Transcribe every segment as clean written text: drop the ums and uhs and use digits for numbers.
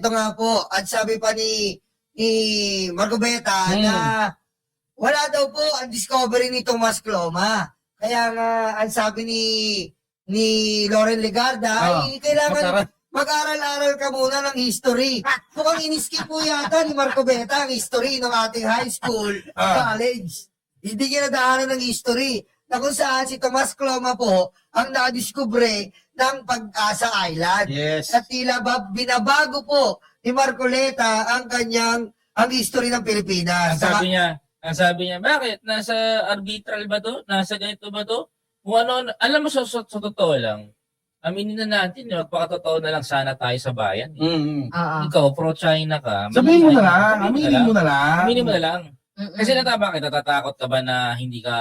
Ito nga po, at sabi pa ni Marco Beta na wala daw po ang discovery ni Tomas Cloma. Kaya nga, ang sabi ni Loren Legarda, ay kailangan mag-aral-aral ka muna ng history. Mukhang iniskip po yata ni Marco Beta ang history ng ating high school, college. Hindi kinadaanan ng history na kung saan si Tomas Cloma po ang nadiskubre ng Pag-asa Island. Yes. At tila binabago po ni Marcoleta ang history ng Pilipinas. Ang sabi niya, bakit? Nasa arbitral ba to? Nasa ganito ba to? Kung ano, alam mo sa totoo lang, aminin na natin, magpakatotoo na lang sana tayo sa bayan. Ikaw, pro-China ka. Sabihin mo na lang. Aminin mo na lang. Aminin mo na lang. Kasi bakit natatakot ka ba na hindi ka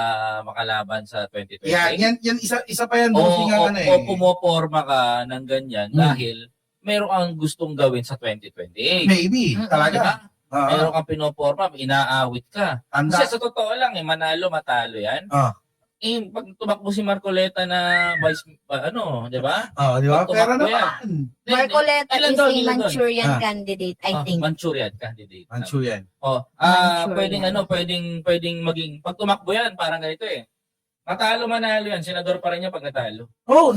makalaban sa 2020? Yan isa pa yan. O pumoporma ka ng ganyan dahil meron kang gustong gawin sa 2028. Maybe. Talaga. Diba? Meron kang pinoporma, inaawit ka. Anda. Kasi sa totoo lang, manalo, matalo yan. Pag tumakbo si Marcoleta na vice, di ba? Di ba? Pero naman. Marcoleta Ilan is doon, a ilan doon? Manchurian candidate, I think. Manchurian candidate. Manchurian. Manchurian. Pwedeng maging, pag tumakbo yan, parang ganito eh. Matalo, manalo yan. Senador pa rin niya pag natalo. Oo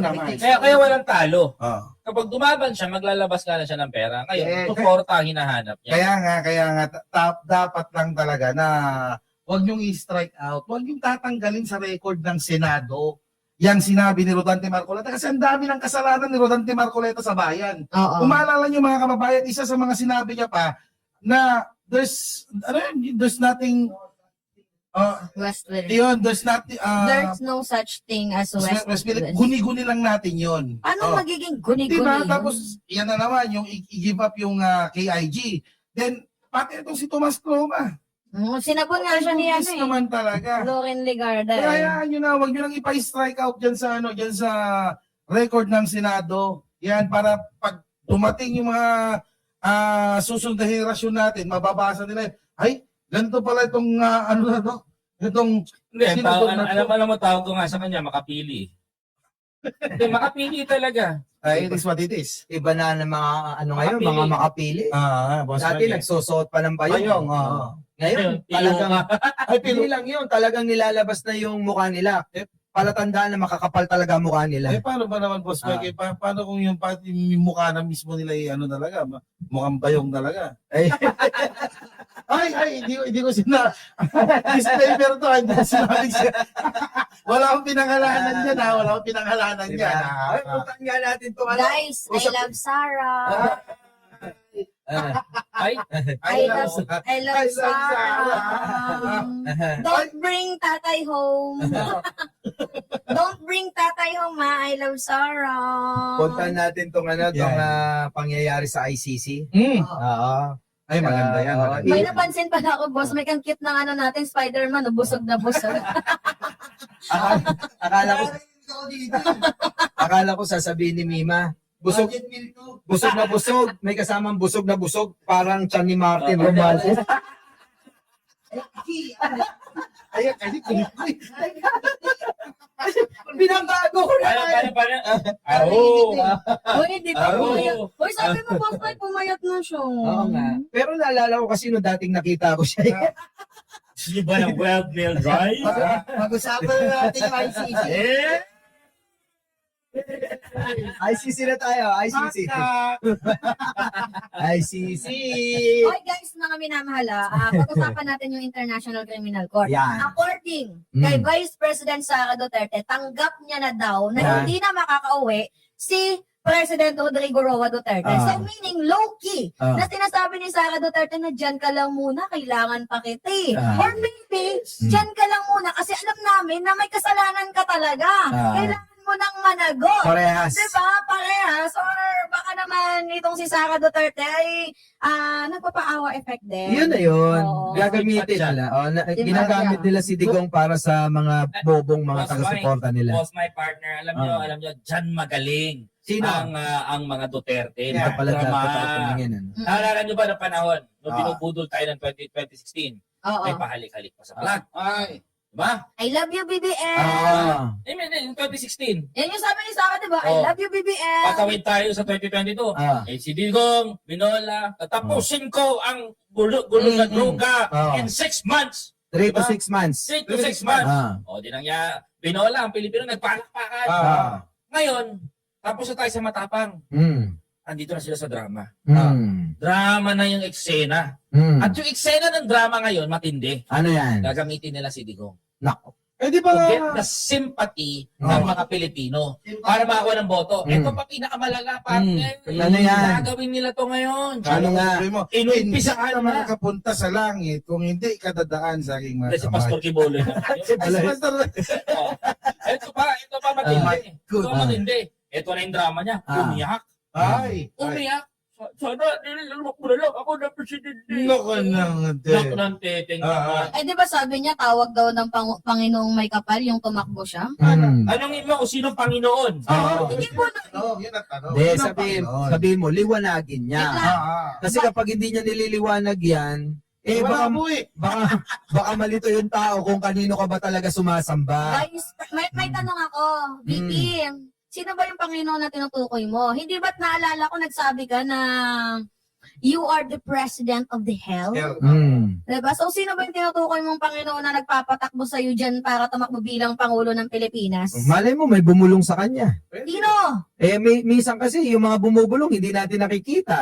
naman. Kaya walang talo. Oh. Kapag dumaban siya, maglalabas ka na siya ng pera. Ngayon, Eh, suporta ang hinahanap niya. Kaya nga, dapat lang talaga na huwag niyong i-strike out. Huwag niyong tatanggalin sa record ng Senado yang sinabi ni Rodante Marcoleta. Kasi ang dami ng kasalanan ni Rodante Marcoleta sa bayan. Oo. Kung maalala niyo mga kababayan, isa sa mga sinabi niya pa na there's nothing West Philippines. yun, there's nothing There's no such thing as West Philippines. guni-guni lang natin yun. Ano magiging guni-guni? Diba? Tapos, yan na naman, yung i-give up yung KIG. Then, pati itong si Tomas Cloma. Sinabon nga siya niya naman talaga. Loren Legarda. Kaya nyo na, wag nyo lang ipa-strike out dyan sa, dyan sa record ng Senado. Yan, para pag dumating yung mga susunod na henerasyon natin, mababasa nila, ay, ganito pala itong, ano na to? Itong, Hindi, alam mo, tawag ko nga sa kanya, makapili. Hindi, makapili talaga. it is what it is. Iba na ng mga Makapili. mga makapili. Boss Dati Frankie. nagsusuot pa ng bayong. Ngayon, talagang, hindi lang yun. Talagang nilalabas na yung mukha nila. Palatandaan na makakapal talaga ang mukha nila. Paano ba naman, Boss Frankie? Paano kung yung mukha na mismo nila, talaga, mukhang bayong talaga? Hindi ko disclaimer to, hindi ko sinabi siya. Wala akong pinangalanan dyan, ha? Wala akong pinangalanan dyan. Ay, puntan nga natin ito. Guys, I love Sarah. I love Sarah. Don't bring tatay home. Don't bring tatay home, ma. I love Sarah. Puntan natin itong pangyayari sa ICC. Oo. Ay, maganda yan. Maganda. May napansin pala ako, boss. May kit ng natin, Spider-Man. Busog na busog. Akala ko sasabihin ni Mima, busog na busog, may kasamang busog na busog, parang tiyan ni Martin Romualdez. Ay, kasi Binabago ko na. Uy, di ba pumayat? Uy, sabi mo, boss, ay pumayat na siya. Oo nga. Pero naalala ko kasi nung dating nakita ko siya. Di ba ng Wild Male Drive? Mag-usapan na natin yung ICC. ICC na tayo, ICC. ICC. Oy guys, mga minamahala, pag-usapan natin yung International Criminal Court. Yan. According kay Vice President Sara Duterte, tanggap niya na daw na hindi na makakauwi si President Rodrigo Roa Duterte. So meaning low-key na sinasabi ni Sara Duterte na dyan ka lang muna, kailangan pa kita eh. Or maybe, dyan ka lang muna kasi alam namin na may kasalanan ka talaga. Kailangan mo nang managot. Parehas. Diba? Parehas. Or baka naman itong si Sara Duterte ay nagpapaawa effect din. Yun na yun. Oo. Gagamitin nila. Ginagamit nila si Digong para sa mga bobong mga taga-suporta nila. Boss, my partner, alam nyo, dyan magaling. Sino? Ang mga Duterte. Kaya pala dapat Naalala nyo ba ng panahon nung binubudol tayo ng 2016? Oo. May pahalik-halik pa sa black. Ba? I love you, BBM. Ah. I mean, in 2016, Yan yung sabi ni Sara, diba? I Oh. love you, BBM. patawid tayo sa 2022. Ah. Eh, si Digong, Binola, tatapusin ko ang gulo na droga Ah. in 6 months. 3 to Diba? 6 months. 3 to 6 months. Ah. O, di nangya, Binola, ang Pilipino, nagpalakpakan. Ah. Ngayon, tapos na tayo sa matapang. Mm. Andito na sila sa drama. Mm. Drama na yung eksena. Mm. At yung eksena ng drama ngayon, matindi. Ano yan? Gagamitin nila si Digong. Nako. Eh di To ba? get the sympathy ng mga Pilipino para makakuha ng boto. Mm. Ito pa pinakamalala, partner. Ano yan? Gagawin nila to ngayon. Ano nga? Sabi mo, Inumpisahan hindi ka na. makakapunta sa langit kung hindi ka dadaan sa aking mga Si Pastor Kibolo. Si Pastor. Oh. Ito pa matindi. good. Ito matindi. Ito na yung drama niya. Ah. Umiyak. Ay. Umiyak. Sana, nilalawak mo na lang. Ako na presidente. Nako nang Nak ng teteng naman. Eh, di ba sabi niya, tawag daw ng Panginoong may kapal yung tumakbo siya? Mm. Anong mo kung sinong Panginoon? Oo. Hindi po na. Yun ang tanong. De, Yun ang sabihin, Panginoon. sabihin mo, liwanagin niya. Kasi kapag hindi niya nililiwanag yan, eh Wala baka, po eh. baka malito yung tao kung kanino ka ba talaga sumasamba. Guys, may tanong ako. VP, sino ba yung Panginoon na tinutukoy mo? Hindi ba't naalala ko nagsabi ka na you are the president of the hell? Mm. Diba? So, sino ba yung tinutukoy mong Panginoon na nagpapatakbo sa'yo dyan para tumakbo bilang Pangulo ng Pilipinas? Malay mo, may bumulong sa kanya. Sino? Eh, minsan kasi yung mga bumubulong, hindi natin nakikita.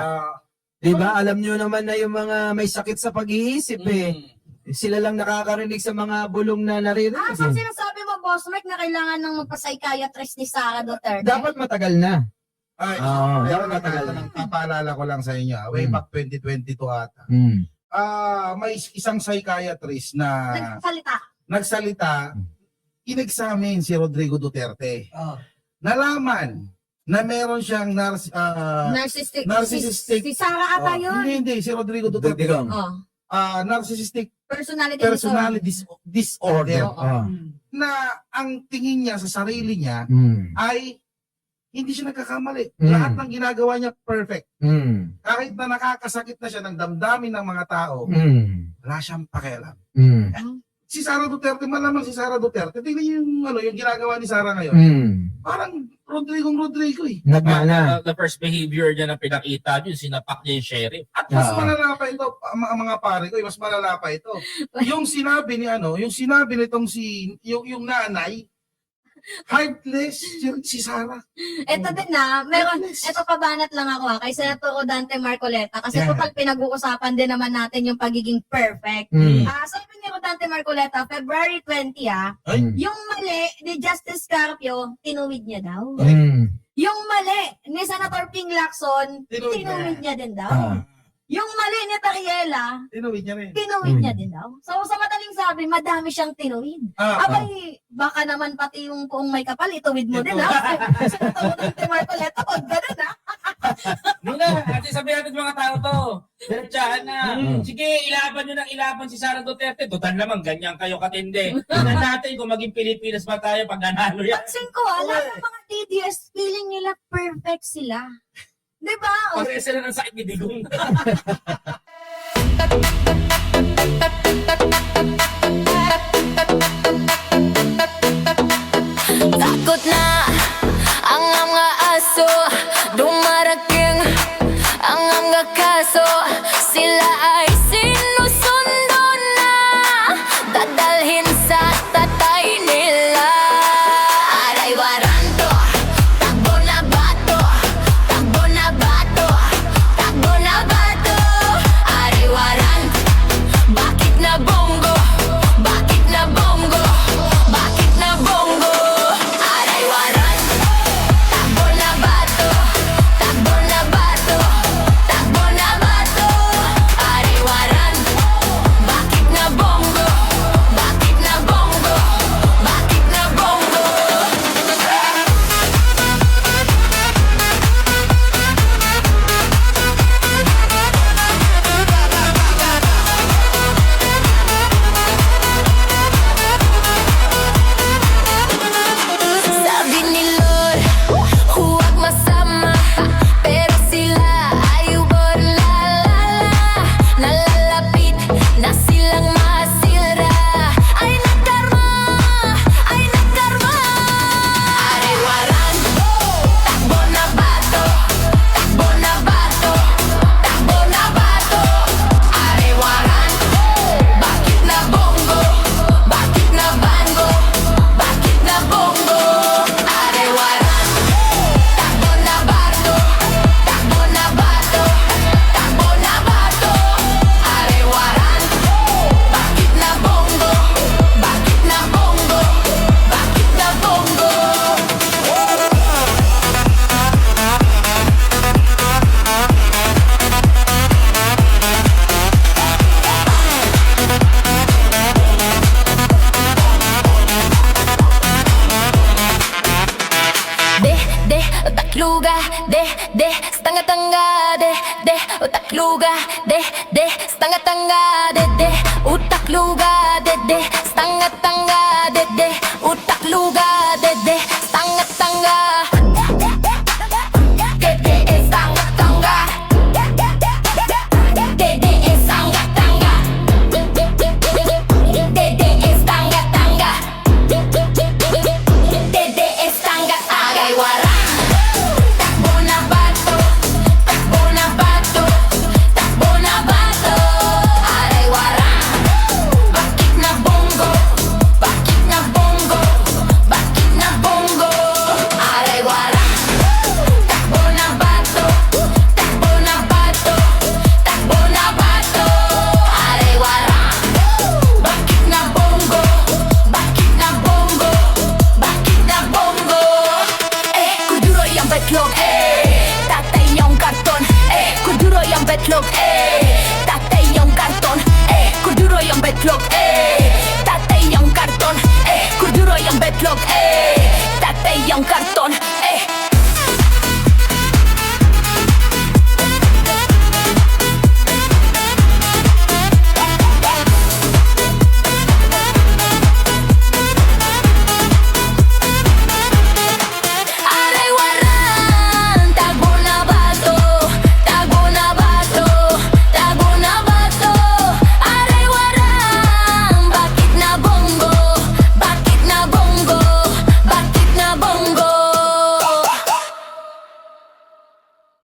Diba? Alam nyo naman na yung mga may sakit sa pag-iisip eh. Sila lang nakakarinig sa mga bulong na naririnig. So, sinasabi mo, Boss Mike, na kailangan ng magpa-psychiatrist ni Sara Duterte? Dapat matagal na. Ay, Oo, dapat dapat matagal na. Papaalala ko lang sa inyo, way back 2022 ata. Mm. May isang psychiatrist na Nagsalita. nagsalita, in-examine si Rodrigo Duterte. Oh. Nalaman na meron siyang narcissistic. Si Sara ata yun. Hindi, si Rodrigo Duterte. Digong. Oh. Narcissistic Personality personality disorder. Oh. Na ang tingin niya sa sarili niya Mm. ay hindi siya nagkakamali. Mm. Lahat ng ginagawa niya perfect. Mm. Kahit na nakakasakit na siya ng damdamin ng mga tao, Mm. wala siyang pakialam. Mm. Si Sara Duterte, malamang si Sara Duterte, tingnan niyo yung ginagawa ni Sara ngayon. Mm. Parang Rodrigo eh. Nagmana. The first behavior niya na pinakita yun, sinapak niya yung sheriff. At mas Oo. malala pa ito, mga pare ko, mas malala pa ito. Yung sinabi nitong yung nanay, heartless si Sara. Ito din ito pabanat lang ako kay Senator Rodante Marcoleta kasi Yeah. total pinag-uusapan din naman natin yung pagiging perfect. Mm. Sabi ni Rodante Marcoleta, February 20 Mm. yung mali ni Justice Carpio, tinuwid niya daw. Mm. Yung mali ni Senator Ping Lacson, Tinuwid tinuwid niya din daw. Ah. Yung mali ni Tariela, Tinuwid niya rin. tinuwid Mm. niya din daw. So sa madaling sabi, madami siyang tinuwid. Abay, baka naman pati yung kung may kapal, ituwid mo din, ha? Senator Rodante Marcoleta, huwag ganun, ha? Muna, ate sabihin natin mga tao to. Diretsahan na. Sige, ilaban nyo ng ilaban si Sara Duterte. Total naman, ganyan kayo katindi. Tingnan natin kung maging Pilipinas ba tayo pag nanalo yan. Pansin ko, lahat ng mga DDS, feeling nila perfect sila. Diba? O, Pare sila ng sakit ni Digong. Takot na ang mga aso, dumarating ang mga kaso. Sila ay sinusundo na, dadalhin sa tatay nila. Aray waranto, takbo na bato, takbo na bato, takbo na bato. Aray waranto, bakit na bongo, bakit na bongo, bakit na bongo. Aray waranto, takbo na bato, takbo na bato, takbo na bato. utak luga, de, stanga tanga, de, utak luga, de, stanga tanga, de, utak luga, de, stanga tanga. Betlog, tatay yung karton, kuduro yung betlog, tatay yung karton, kuduro yung betlog, tatay yung karton.